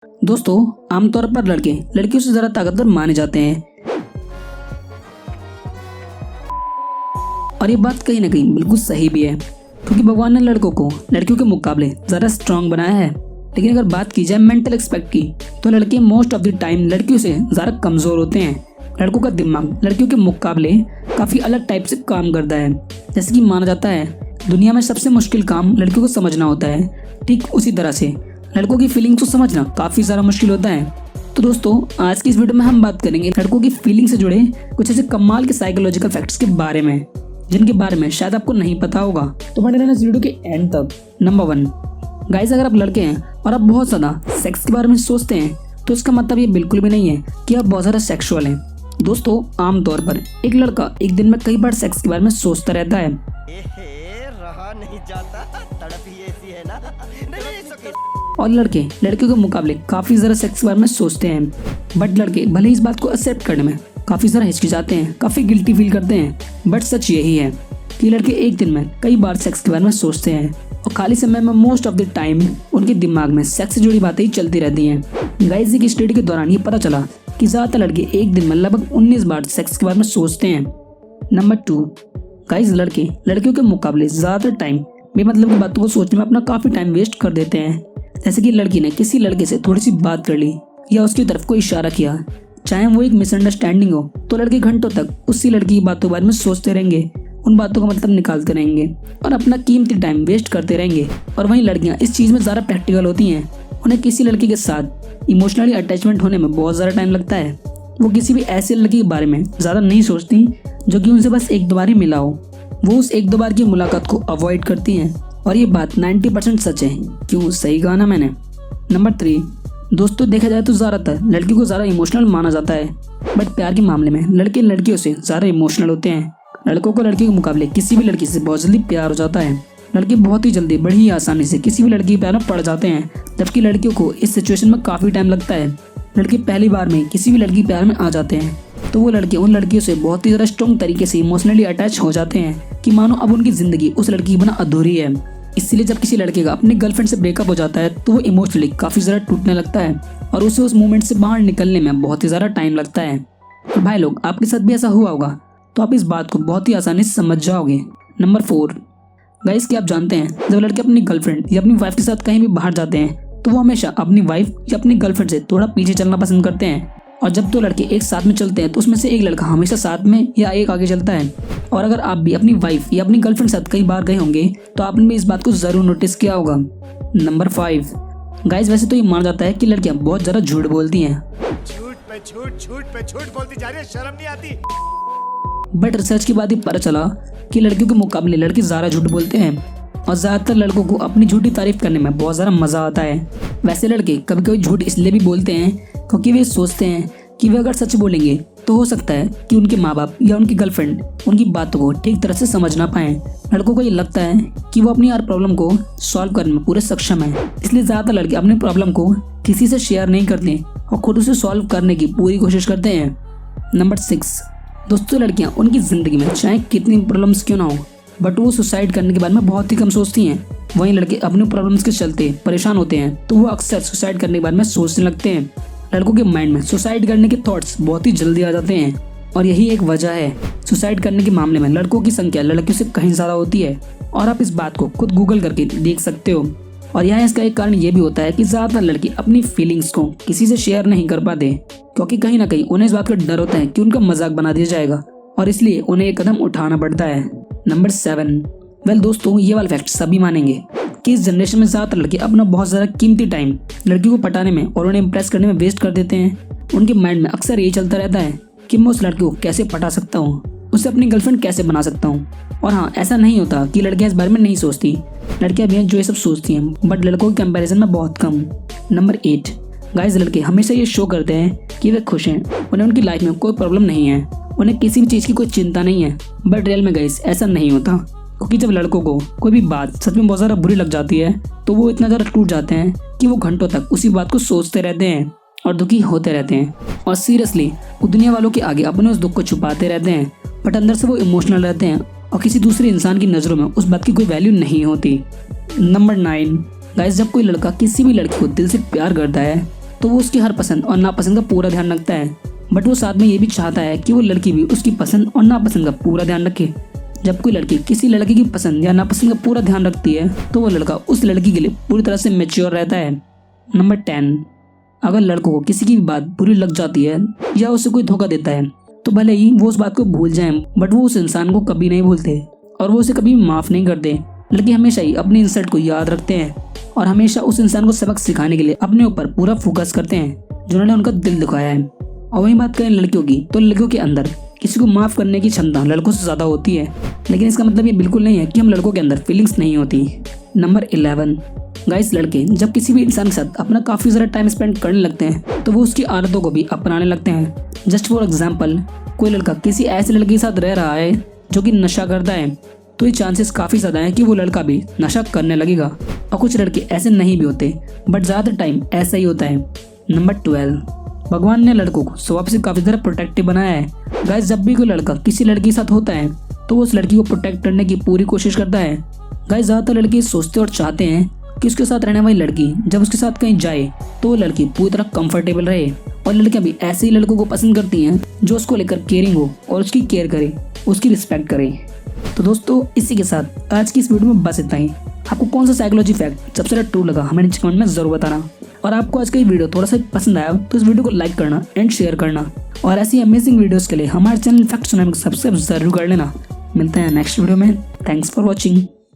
दोस्तों, आमतौर पर लड़के लड़कियों से ज्यादा ताकतवर माने जाते हैं और ये बात कहीं ना कहीं बिल्कुल सही भी है, क्योंकि भगवान ने लड़कों को लड़कियों के मुकाबले ज्यादा स्ट्रांग बनाया है। लेकिन अगर बात की जाए मेंटल एस्पेक्ट की, तो लड़के मोस्ट ऑफ द टाइम लड़कियों से ज्यादा कमजोर होते हैं। लड़कों का दिमाग लड़कियों के मुकाबले काफी अलग टाइप से काम करता है। जैसे कि माना जाता है दुनिया में सबसे मुश्किल काम लड़कियों को समझना होता है, ठीक उसी तरह से लड़कों की फीलिंग्स को समझना काफी ज्यादा मुश्किल होता है। तो दोस्तों, आज की इस वीडियो में हम बात करेंगे लड़कों की फीलिंग से जुड़े कुछ ऐसे कमाल के साइकोलॉजिकल फैक्ट्स के बारे में, जिनके बारे में शायद आपको नहीं पता होगा। तो बने रहना इस वीडियो के एंड तक। नंबर 1, गाइस, अगर आप लड़के हैं और आप बहुत ज्यादा सेक्स के बारे में सोचते हैं, तो इसका मतलब ये बिल्कुल भी नहीं है कि आप बहुत ज्यादा सेक्सुअल हैं। दोस्तों, आमतौर पर एक लड़का एक दिन में कई बार सेक्स के बारे में सोचता रहता है। रहा नहीं जाता, तड़प ही ऐसी है ना। नहीं, और लड़के लड़कियों के मुकाबले काफी ज्यादा सेक्स के बारे में सोचते हैं, बट लड़के भले इस बात को एक्सेप्ट करने में काफी ज्यादा हिचकिचाते हैं, काफी गिल्टी फील करते हैं, बट सच यही है कि लड़के एक दिन में कई बार सेक्स के बारे में सोचते हैं और खाली समय में मोस्ट ऑफ द टाइम उनके दिमाग में सेक्स से जुड़ी बातें ही चलती रहती हैं। गाइस, की स्टडी के दौरान ये पता चला कि ज्यादातर लड़के एक दिन में लगभग 19 बार सेक्स के बारे में सोचते हैं। नंबर 2, गाइस, लड़के लड़कियों के मुकाबले ज्यादातर टाइम बेमतलब की बातों को सोचने में अपना काफी टाइम वेस्ट कर देते हैं। जैसे कि लड़की ने किसी लड़के से थोड़ी सी बात कर ली या उसकी तरफ कोई इशारा किया, चाहे वो एक मिसअंडरस्टैंडिंग हो, तो लड़के घंटों तक उसी लड़की की बातों के बारे में सोचते रहेंगे, उन बातों का मतलब निकालते रहेंगे और अपना कीमती टाइम वेस्ट करते रहेंगे। और वहीं लड़कियां इस चीज में ज्यादा प्रैक्टिकल होती हैं। उन्हें किसी लड़की के साथ इमोशनली अटैचमेंट होने में बहुत ज्यादा टाइम लगता है। वो किसी भी ऐसी लड़की के बारे में ज्यादा नहीं सोचती जो कि उनसे बस एक दो बार ही मिला हो। वो उस एक दो बार की मुलाकात को अवॉइड करती हैं और ये बात 90% सच है। क्यों, सही कहा ना मैंने। नंबर 3, दोस्तों, देखा जाए तो ज्यादातर लड़की को ज्यादा इमोशनल माना जाता है, बट प्यार के मामले में लड़के लड़कियों से ज्यादा इमोशनल होते हैं। लड़कों को लड़की के मुकाबले किसी भी लड़की से बहुत जल्दी प्यार हो जाता है। लड़के बहुत ही जल्दी बड़ी ही आसानी से किसी भी लड़की के प्यार में पड़ जाते हैं, जबकि लड़कियों को इस सिचुएशन में काफी टाइम लगता है। लड़के पहली बार में किसी भी लड़की प्यार में आ जाते हैं तो वो लड़के उन लड़कियों से बहुत ही ज्यादा स्ट्रॉन्ग तरीके से इमोशनली अटैच हो जाते हैं कि मानो अब उनकी जिंदगी उस लड़की की बिना अधूरी है। इसलिए जब किसी लड़के का अपने गर्लफ्रेंड से ब्रेकअप हो जाता है तो वो इमोशनली काफी ज्यादा टूटने लगता है और उसे उस मोमेंट से बाहर निकलने में बहुत ही ज्यादा टाइम लगता है। और भाई लोग, आपके साथ भी ऐसा हुआ होगा, तो आप इस बात को बहुत ही आसानी से समझ जाओगे। नंबर 4, गाइस, क्या आप जानते हैं जब लड़के अपनी गर्लफ्रेंड या अपनी वाइफ के साथ कहीं भी बाहर जाते हैं तो वो हमेशा अपनी वाइफ या अपनी गर्लफ्रेंड से थोड़ा पीछे चलना पसंद करते हैं। और जब दो लड़के एक साथ में चलते हैं तो उसमें से एक लड़का हमेशा साथ में या एक आगे चलता है। और अगर आप भी अपनी वाइफ या अपनी गर्लफ्रेंड के साथ कई बार गए होंगे तो आपने भी इस बात को जरूर नोटिस किया होगा। नंबर 5, गाइस, वैसे तो ये माना जाता है कि लड़कियां बहुत ज्यादा झूठ बोलती हैं, झूठ पे झूठ बोलती जा रही है, शर्म नहीं आती। बट रिसर्च के बाद ही पता चला कि लड़कियों के मुकाबले लड़के ज्यादा झूठ बोलते हैं और ज्यादातर लड़कों को अपनी झूठी तारीफ करने में बहुत ज्यादा मजा आता है। वैसे लड़के कभी कभी झूठ इसलिए भी बोलते हैं क्योंकि वे सोचते हैं कि वे अगर सच बोलेंगे तो हो सकता है कि उनके माँ बाप या उनकी गर्लफ्रेंड उनकी बातों को ठीक तरह से समझ ना पाए। लड़कों को ये लगता है कि वो अपनी हर प्रॉब्लम को सॉल्व करने में पूरे सक्षम है, इसलिए ज्यादातर लड़के अपनी प्रॉब्लम को किसी से शेयर नहीं करते और खुद उसे सॉल्व करने की पूरी कोशिश करते हैं। नंबर 6, दोस्तों, लड़कियां उनकी जिंदगी में चाहे कितनी प्रॉब्लम्स क्यों ना हो, बट वो सुसाइड करने के बारे में बहुत ही कम सोचती हैं। वहीं लड़के अपने प्रॉब्लम्स के चलते परेशान होते हैं तो वो अक्सर सुसाइड करने के बारे में सोचने लगते हैं। लड़कों के माइंड में सुसाइड करने के थॉट्स बहुत ही जल्दी आ जाते हैं और यही एक वजह है सुसाइड करने के मामले में लड़कों की संख्या लड़कियों से कहीं ज्यादा होती है। और आप इस बात को खुद गूगल करके देख सकते हो। और यहाँ इसका एक कारण ये भी होता है कि ज्यादातर लड़के अपनी फीलिंग्स को किसी से शेयर नहीं कर पाते, क्योंकि कहीं ना कहीं उन्हें इस बात का डर होता है कि उनका मजाक बना दिया जाएगा और इसलिए उन्हें एक कदम उठाना पड़ता है। नंबर 7, वेल दोस्तों, ये वाला फैक्ट सभी मानेंगे कि इस जनरेशन में ज्यादातर लड़के अपना बहुत ज्यादा कीमती टाइम लड़कियों को पटाने में और उन्हें इम्प्रेस करने में वेस्ट कर देते हैं। उनके माइंड में अक्सर यही चलता रहता है कि मैं उस लड़की को कैसे पटा सकता हूँ, उसे अपनी गर्लफ्रेंड कैसे बना सकता हूँ। और हाँ, ऐसा नहीं होता कि लड़कियां इस बारे में नहीं सोचती, लड़कियां भी हैं जो ये सब सोचती हैं, बट लड़कों के कंपैरिजन में बहुत कम। नंबर 8, गाइस, लड़के हमेशा ये शो करते हैं कि वे खुश हैं, उन्हें उनकी लाइफ में कोई प्रॉब्लम नहीं है, उन्हें किसी भी चीज की कोई चिंता नहीं है, बट रियल में गाइस ऐसा नहीं होता। क्योंकि जब लड़कों को कोई भी बात सच में बहुत ज़्यादा बुरी लग जाती है तो वो इतना ज़्यादा टूट जाते हैं कि वो घंटों तक उसी बात को सोचते रहते हैं और दुखी होते रहते हैं और सीरियसली वो दुनिया वालों के आगे अपने उस दुख को छुपाते रहते हैं, बट अंदर से वो इमोशनल रहते हैं और किसी दूसरे इंसान की नज़रों में उस बात की कोई वैल्यू नहीं होती। नंबर 9, गाइस, जब कोई लड़का किसी भी लड़की को दिल से प्यार करता है तो वो उसकी हर पसंद और नापसंद का पूरा ध्यान रखता है, बट वो साथ में ये भी चाहता है कि वो लड़की भी उसकी पसंद और नापसंद का पूरा ध्यान रखे। जब कोई लड़की किसी लड़के की पसंद या नापसंद का पूरा ध्यान रखती है तो वो लड़का उस लड़की के लिए पूरी तरह से मैच्योर रहता है। नंबर 10, अगर लड़कों को किसी की भी बात बुरी लग जाती है या उसे कोई धोखा देता है तो भले ही वो उस बात को भूल जाएं, बट वो उस इंसान को कभी नहीं भूलते और वो उसे कभी माफ नहीं करते। लड़के हमेशा ही अपनी इंसल्ट को याद रखते हैं और हमेशा उस इंसान को सबक सिखाने के लिए अपने ऊपर पूरा फोकस करते हैं जिन्होंने उनका दिल दुखाया है। और वही बात करें लड़कियों की, तो लड़कियों के अंदर किसी को माफ करने की क्षमता लड़कों से ज्यादा होती है, लेकिन इसका मतलब ये बिल्कुल नहीं है कि हम लड़कों के अंदर फीलिंग्स नहीं होती। नंबर 11, गाइस, लड़के जब किसी भी इंसान के साथ अपना काफी ज्यादा टाइम स्पेंड करने लगते हैं तो वो उसकी आदतों को भी अपनाने लगते हैं। जस्ट फॉर एग्जाम्पल, कोई लड़का किसी ऐसे लड़के के साथ रह रहा है जो कि नशा करता है तो ये चांसेस काफी ज्यादा है कि वो लड़का भी नशा करने लगेगा। और कुछ लड़के ऐसे नहीं भी होते, बट ज्यादातर टाइम ऐसा ही होता है। नंबर 12, भगवान ने लड़कों को स्वभाव से काफी ज्यादा प्रोटेक्टिव बनाया है। गाइस, जब भी कोई लड़का किसी लड़की के साथ होता है तो वो उस लड़की को प्रोटेक्ट करने की पूरी कोशिश करता है। गाइस, ज्यादातर लड़के सोचते और चाहते हैं कि उसके साथ रहने वाली लड़की जब उसके साथ कहीं जाए तो वो लड़की पूरी तरह कंफर्टेबल रहे। और लड़कियां भी ऐसे ही लड़कों को पसंद करती हैं जो उसको लेकर केयरिंग हो और उसकी केयर करे, उसकी रिस्पेक्ट करे। तो दोस्तों, इसी के साथ आज की इस वीडियो में बस इतना ही। आपको कौन सा साइकोलॉजी फैक्ट सबसे ज्यादा ट्रू लगा हमें नीचे कमेंट में जरूर बताना। और आपको आज का ये वीडियो थोड़ा सा पसंद आया तो इस वीडियो को लाइक करना एंड शेयर करना। और ऐसी अमेजिंग वीडियोस के लिए हमारे चैनल फैक्ट सुनने को सब्सक्राइब जरूर कर लेना। मिलते हैं नेक्स्ट वीडियो में। Thanks for watching.